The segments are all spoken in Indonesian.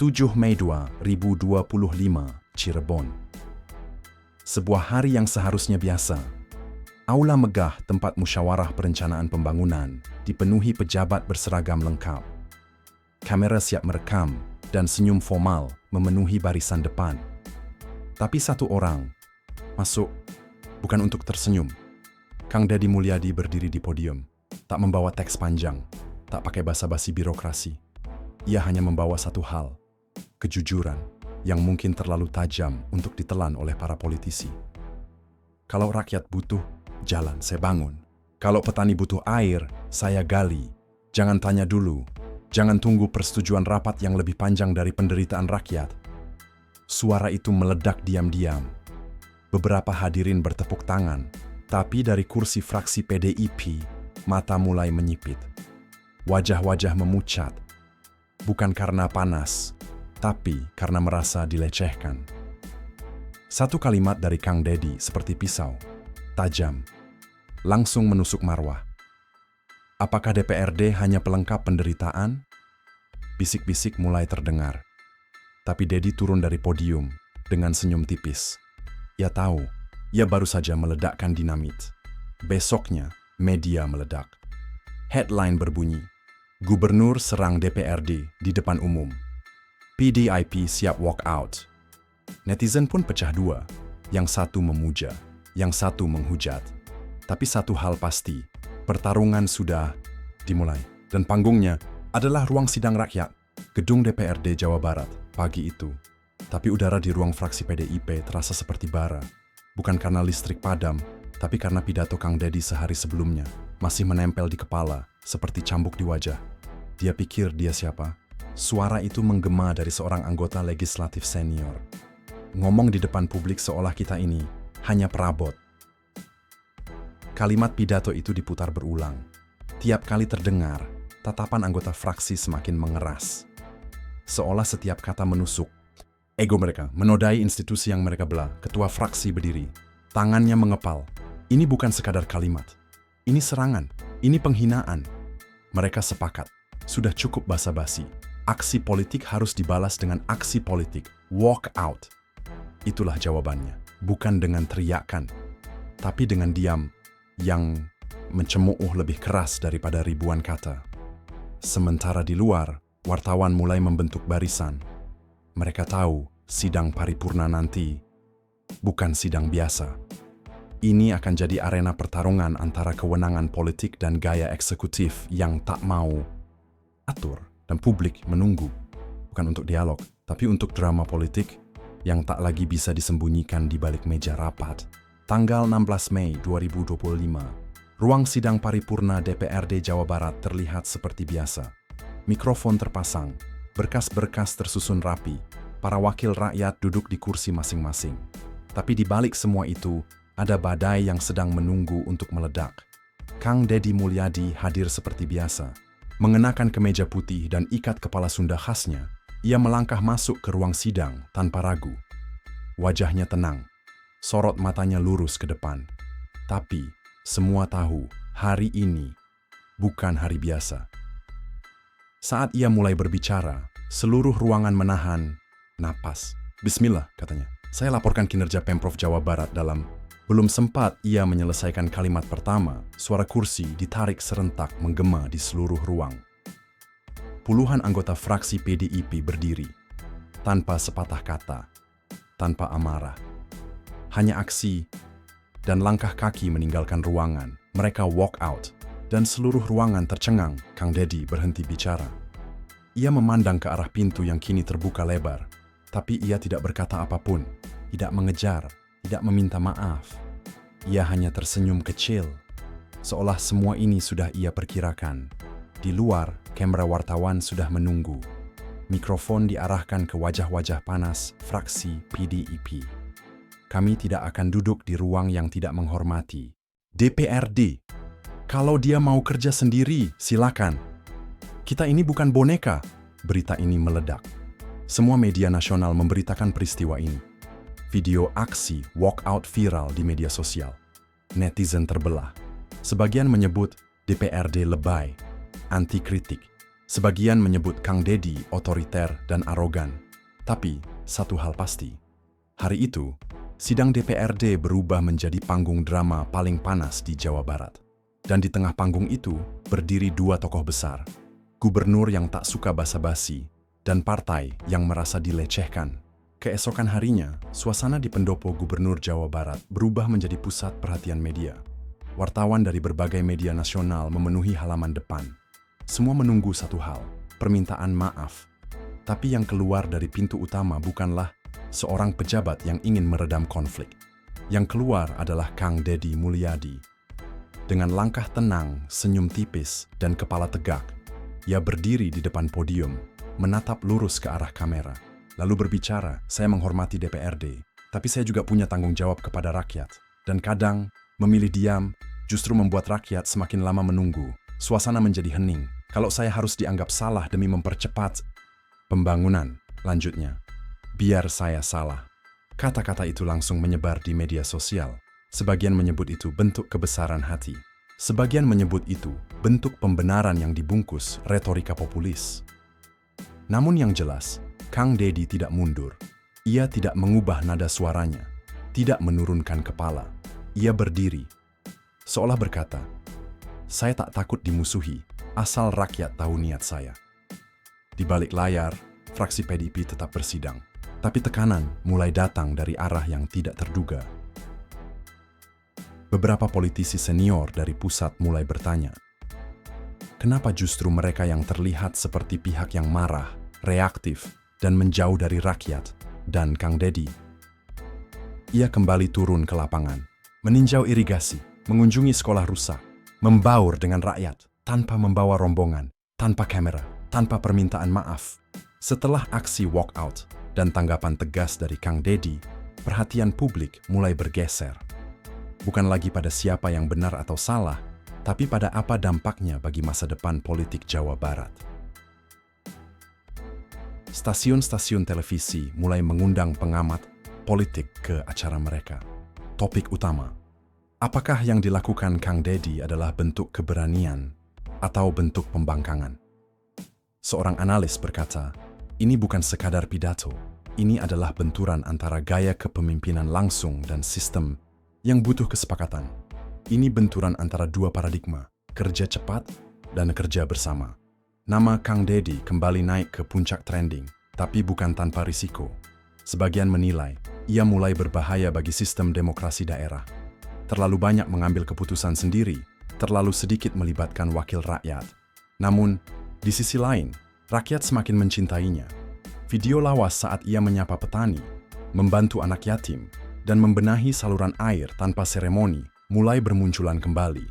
7 Mei 2025, Cirebon. Sebuah hari yang seharusnya biasa. Aula megah tempat musyawarah perencanaan pembangunan dipenuhi pejabat berseragam lengkap. Kamera siap merekam dan senyum formal memenuhi barisan depan. Tapi satu orang masuk bukan untuk tersenyum. Kang Deddy Mulyadi berdiri di podium, tak membawa teks panjang, tak pakai basa-basi birokrasi. Ia hanya membawa satu hal, kejujuran yang mungkin terlalu tajam untuk ditelan oleh para politisi. Kalau rakyat butuh jalan, saya bangun. Kalau petani butuh air, saya gali. Jangan tanya dulu, jangan tunggu persetujuan rapat yang lebih panjang dari penderitaan rakyat. Suara itu meledak diam-diam. Beberapa hadirin bertepuk tangan, tapi dari kursi fraksi PDIP, mata mulai menyipit. Wajah-wajah memucat. Bukan karena panas, tapi karena merasa dilecehkan. Satu kalimat dari Kang Deddy seperti pisau, tajam, langsung menusuk marwah. Apakah DPRD hanya pelengkap penderitaan? Bisik-bisik mulai terdengar. Tapi Deddy turun dari podium dengan senyum tipis. Ia tahu, ia baru saja meledakkan dinamit. Besoknya, media meledak. Headline berbunyi, Gubernur serang DPRD di depan umum. PDIP siap walk out. Netizen pun pecah dua. Yang satu memuja, yang satu menghujat. Tapi satu hal pasti, pertarungan sudah dimulai. Dan panggungnya adalah ruang sidang rakyat, gedung DPRD Jawa Barat, pagi itu. Tapi udara di ruang fraksi PDIP terasa seperti bara. Bukan karena listrik padam, tapi karena pidato Kang Deddy sehari sebelumnya masih menempel di kepala, seperti cambuk di wajah. Dia pikir dia siapa? Suara itu menggema dari seorang anggota legislatif senior. Ngomong di depan publik seolah kita ini hanya perabot. Kalimat pidato itu diputar berulang. Tiap kali terdengar, tatapan anggota fraksi semakin mengeras. Seolah setiap kata menusuk. Ego mereka menodai institusi yang mereka belah. Ketua fraksi berdiri. Tangannya mengepal. Ini bukan sekadar kalimat. Ini serangan. Ini penghinaan. Mereka sepakat. Sudah cukup basa-basi. Aksi politik harus dibalas dengan aksi politik. Walk out. Itulah jawabannya. Bukan dengan teriakan, tapi dengan diam yang mencemooh lebih keras daripada ribuan kata. Sementara di luar, wartawan mulai membentuk barisan. Mereka tahu sidang paripurna nanti bukan sidang biasa. Ini akan jadi arena pertarungan antara kewenangan politik dan gaya eksekutif yang tak mau atur. Dan publik menunggu, bukan untuk dialog, tapi untuk drama politik yang tak lagi bisa disembunyikan di balik meja rapat. Tanggal 16 Mei 2025, ruang sidang paripurna DPRD Jawa Barat terlihat seperti biasa. Mikrofon terpasang, berkas-berkas tersusun rapi, para wakil rakyat duduk di kursi masing-masing. Tapi di balik semua itu, ada badai yang sedang menunggu untuk meledak. Kang Deddy Mulyadi hadir seperti biasa. Mengenakan kemeja putih dan ikat kepala Sunda khasnya, ia melangkah masuk ke ruang sidang tanpa ragu. Wajahnya tenang, sorot matanya lurus ke depan. Tapi, semua tahu, hari ini bukan hari biasa. Saat ia mulai berbicara, seluruh ruangan menahan napas. Bismillah, katanya. Saya laporkan kinerja Pemprov Jawa Barat dalam... Belum sempat ia menyelesaikan kalimat pertama, suara kursi ditarik serentak menggema di seluruh ruang. Puluhan anggota fraksi PDIP berdiri, tanpa sepatah kata, tanpa amarah. Hanya aksi dan langkah kaki meninggalkan ruangan. Mereka walk out, dan seluruh ruangan tercengang. Kang Deddy berhenti bicara. Ia memandang ke arah pintu yang kini terbuka lebar, tapi ia tidak berkata apapun, tidak mengejar, tidak meminta maaf. Ia hanya tersenyum kecil, seolah semua ini sudah ia perkirakan. Di luar, kamera wartawan sudah menunggu. Mikrofon diarahkan ke wajah-wajah panas fraksi PDIP. Kami tidak akan duduk di ruang yang tidak menghormati DPRD. Kalau dia mau kerja sendiri, silakan. Kita ini bukan boneka. Berita ini meledak. Semua media nasional memberitakan peristiwa ini. Video aksi walkout viral di media sosial. Netizen terbelah. Sebagian menyebut DPRD lebay, anti kritik. Sebagian menyebut Kang Deddy otoriter dan arogan. Tapi, satu hal pasti. Hari itu, sidang DPRD berubah menjadi panggung drama paling panas di Jawa Barat. Dan di tengah panggung itu, berdiri dua tokoh besar. Gubernur yang tak suka basa-basi, dan partai yang merasa dilecehkan. Keesokan harinya, suasana di pendopo Gubernur Jawa Barat berubah menjadi pusat perhatian media. Wartawan dari berbagai media nasional memenuhi halaman depan. Semua menunggu satu hal, permintaan maaf. Tapi yang keluar dari pintu utama bukanlah seorang pejabat yang ingin meredam konflik. Yang keluar adalah Kang Deddy Mulyadi. Dengan langkah tenang, senyum tipis, dan kepala tegak, ia berdiri di depan podium, menatap lurus ke arah kamera. Lalu berbicara, "Saya menghormati DPRD, tapi saya juga punya tanggung jawab kepada rakyat. Dan kadang, memilih diam justru membuat rakyat semakin lama menunggu. Suasana menjadi hening. Kalau saya harus dianggap salah demi mempercepat pembangunan," lanjutnya. "Biar saya salah." Kata-kata itu langsung menyebar di media sosial. Sebagian menyebut itu bentuk kebesaran hati. Sebagian menyebut itu bentuk pembenaran yang dibungkus retorika populis. Namun yang jelas, Kang Deddy tidak mundur. Ia tidak mengubah nada suaranya, tidak menurunkan kepala. Ia berdiri, seolah berkata, "Saya tak takut dimusuhi, asal rakyat tahu niat saya." Di balik layar, fraksi PDIP tetap bersidang. Tapi tekanan mulai datang dari arah yang tidak terduga. Beberapa politisi senior dari pusat mulai bertanya, kenapa justru mereka yang terlihat seperti pihak yang marah, reaktif, dan menjauh dari rakyat, dan Kang Deddy? Ia kembali turun ke lapangan, meninjau irigasi, mengunjungi sekolah rusak, membaur dengan rakyat, tanpa membawa rombongan, tanpa kamera, tanpa permintaan maaf. Setelah aksi walkout dan tanggapan tegas dari Kang Deddy, perhatian publik mulai bergeser. Bukan lagi pada siapa yang benar atau salah, tapi pada apa dampaknya bagi masa depan politik Jawa Barat. Stasiun-stasiun televisi mulai mengundang pengamat politik ke acara mereka. Topik utama, apakah yang dilakukan Kang Deddy adalah bentuk keberanian atau bentuk pembangkangan? Seorang analis berkata, ini bukan sekadar pidato, ini adalah benturan antara gaya kepemimpinan langsung dan sistem yang butuh kesepakatan. Ini benturan antara dua paradigma, kerja cepat dan kerja bersama. Nama Kang Deddy kembali naik ke puncak trending, tapi bukan tanpa risiko. Sebagian menilai, ia mulai berbahaya bagi sistem demokrasi daerah. Terlalu banyak mengambil keputusan sendiri, terlalu sedikit melibatkan wakil rakyat. Namun, di sisi lain, rakyat semakin mencintainya. Video lawas saat ia menyapa petani, membantu anak yatim, dan membenahi saluran air tanpa seremoni mulai bermunculan kembali.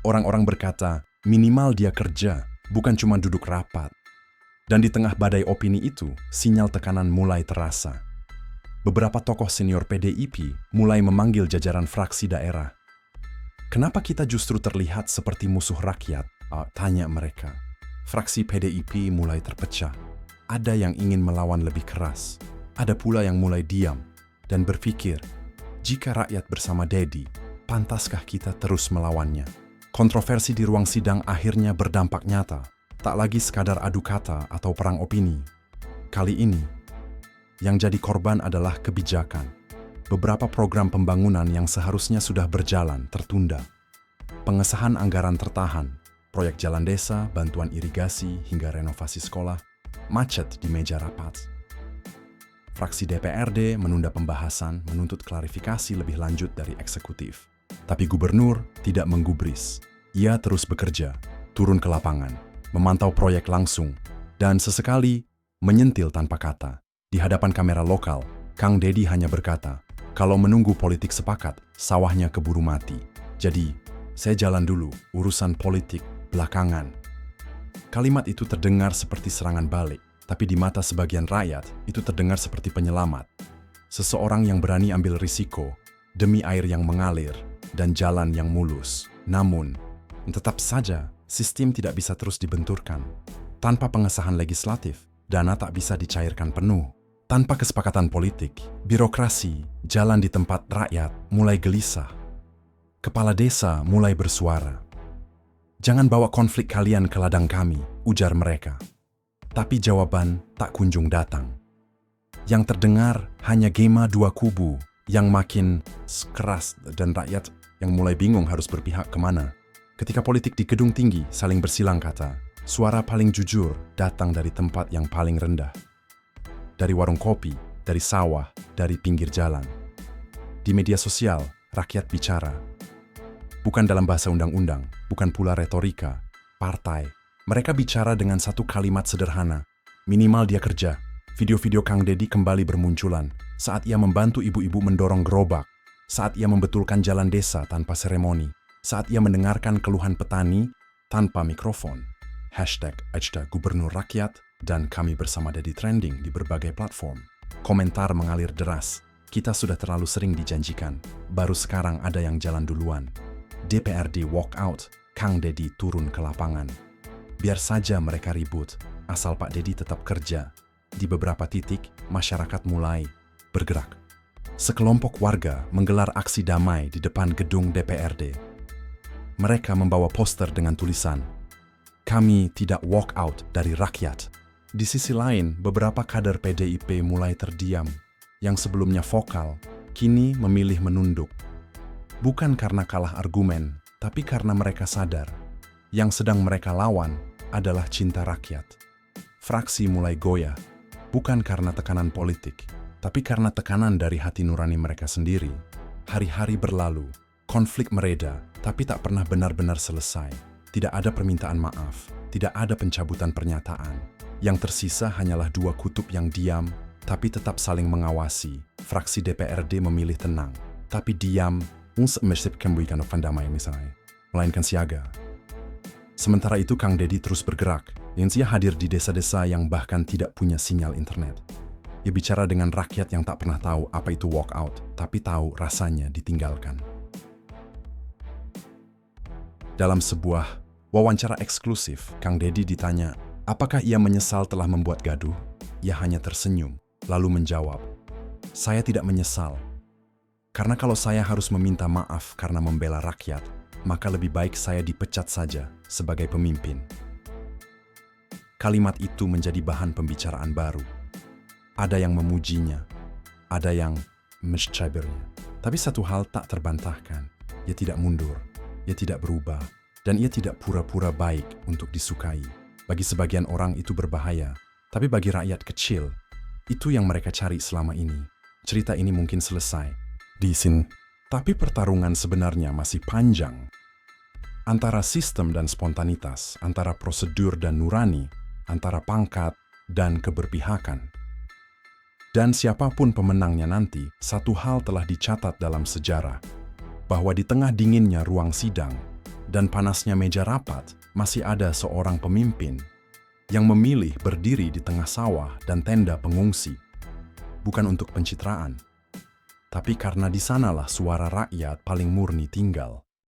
Orang-orang berkata, minimal dia kerja, bukan cuma duduk rapat. Dan di tengah badai opini itu, sinyal tekanan mulai terasa. Beberapa tokoh senior PDIP mulai memanggil jajaran fraksi daerah. Kenapa kita justru terlihat seperti musuh rakyat? Tanya mereka. Fraksi PDIP mulai terpecah. Ada yang ingin melawan lebih keras. Ada pula yang mulai diam dan berpikir, jika rakyat bersama Deddy, pantaskah kita terus melawannya? Kontroversi di ruang sidang akhirnya berdampak nyata, tak lagi sekadar adu kata atau perang opini. Kali ini, yang jadi korban adalah kebijakan. Beberapa program pembangunan yang seharusnya sudah berjalan tertunda. Pengesahan anggaran tertahan, proyek jalan desa, bantuan irigasi, hingga renovasi sekolah, macet di meja rapat. Fraksi DPRD menunda pembahasan menuntut klarifikasi lebih lanjut dari eksekutif. Tapi gubernur tidak menggubris. Ia terus bekerja, turun ke lapangan, memantau proyek langsung, dan sesekali menyentil tanpa kata. Di hadapan kamera lokal, Kang Deddy hanya berkata, kalau menunggu politik sepakat, sawahnya keburu mati. Jadi, saya jalan dulu, urusan politik belakangan. Kalimat itu terdengar seperti serangan balik. Tapi di mata sebagian rakyat, itu terdengar seperti penyelamat. Seseorang yang berani ambil risiko demi air yang mengalir dan jalan yang mulus. Namun, tetap saja sistem tidak bisa terus dibenturkan. Tanpa pengesahan legislatif, dana tak bisa dicairkan penuh. Tanpa kesepakatan politik, birokrasi, jalan di tempat rakyat mulai gelisah. Kepala desa mulai bersuara. Jangan bawa konflik kalian ke ladang kami. ujar mereka. Tapi jawaban tak kunjung datang. Yang terdengar hanya gema dua kubu yang makin keras dan rakyat yang mulai bingung harus berpihak kemana. Ketika politik di gedung tinggi saling bersilang kata, suara paling jujur datang dari tempat yang paling rendah. Dari warung kopi, dari sawah, dari pinggir jalan. Di media sosial, rakyat bicara. Bukan dalam bahasa undang-undang, bukan pula retorika, partai. Mereka bicara dengan satu kalimat sederhana. Minimal dia kerja. Video-video Kang Deddy kembali bermunculan saat ia membantu ibu-ibu mendorong gerobak, saat ia membetulkan jalan desa tanpa seremoni, saat ia mendengarkan keluhan petani tanpa mikrofon. #Gubernur Rakyat dan kami bersama Deddy trending di berbagai platform. Komentar mengalir deras. Kita sudah terlalu sering dijanjikan. Baru sekarang ada yang jalan duluan. DPRD walk out, Kang Deddy turun ke lapangan. Biar saja mereka ribut, asal Pak Deddy tetap kerja. Di beberapa titik, masyarakat mulai bergerak. Sekelompok warga menggelar aksi damai di depan gedung DPRD. Mereka membawa poster dengan tulisan, "Kami tidak walk out dari rakyat." Di sisi lain, beberapa kader PDIP mulai terdiam. Yang sebelumnya vokal, kini memilih menunduk. Bukan karena kalah argumen, tapi karena mereka sadar yang sedang mereka lawan adalah cinta rakyat. Fraksi mulai goyah, bukan karena tekanan politik, tapi karena tekanan dari hati nurani mereka sendiri. Hari-hari berlalu, konflik mereda, tapi tak pernah benar-benar selesai. Tidak ada permintaan maaf, tidak ada pencabutan pernyataan. Yang tersisa hanyalah dua kutub yang diam, tapi tetap saling mengawasi. Fraksi DPRD memilih tenang, tapi diam, melainkan siaga. Sementara itu Kang Deddy terus bergerak. Ia hadir di desa-desa yang bahkan tidak punya sinyal internet. Ia bicara dengan rakyat yang tak pernah tahu apa itu walk out, tapi tahu rasanya ditinggalkan. Dalam sebuah wawancara eksklusif, Kang Deddy ditanya, apakah ia menyesal telah membuat gaduh? Ia hanya tersenyum, lalu menjawab, "Saya tidak menyesal. Karena kalau saya harus meminta maaf karena membela rakyat, maka lebih baik saya dipecat saja sebagai pemimpin." Kalimat itu menjadi bahan pembicaraan baru. Ada yang memujinya, ada yang mencabarnya. Tapi satu hal tak terbantahkan, ia tidak mundur, ia tidak berubah, dan ia tidak pura-pura baik untuk disukai. Bagi sebagian orang itu berbahaya, tapi bagi rakyat kecil, itu yang mereka cari selama ini. Cerita ini mungkin selesai di sini, tapi pertarungan sebenarnya masih panjang. Antara sistem dan spontanitas, antara prosedur dan nurani, antara pangkat dan keberpihakan. Dan siapapun pemenangnya nanti, satu hal telah dicatat dalam sejarah, bahwa di tengah dinginnya ruang sidang dan panasnya meja rapat, masih ada seorang pemimpin yang memilih berdiri di tengah sawah dan tenda pengungsi, bukan untuk pencitraan, tapi karena di sanalah suara rakyat paling murni tinggal.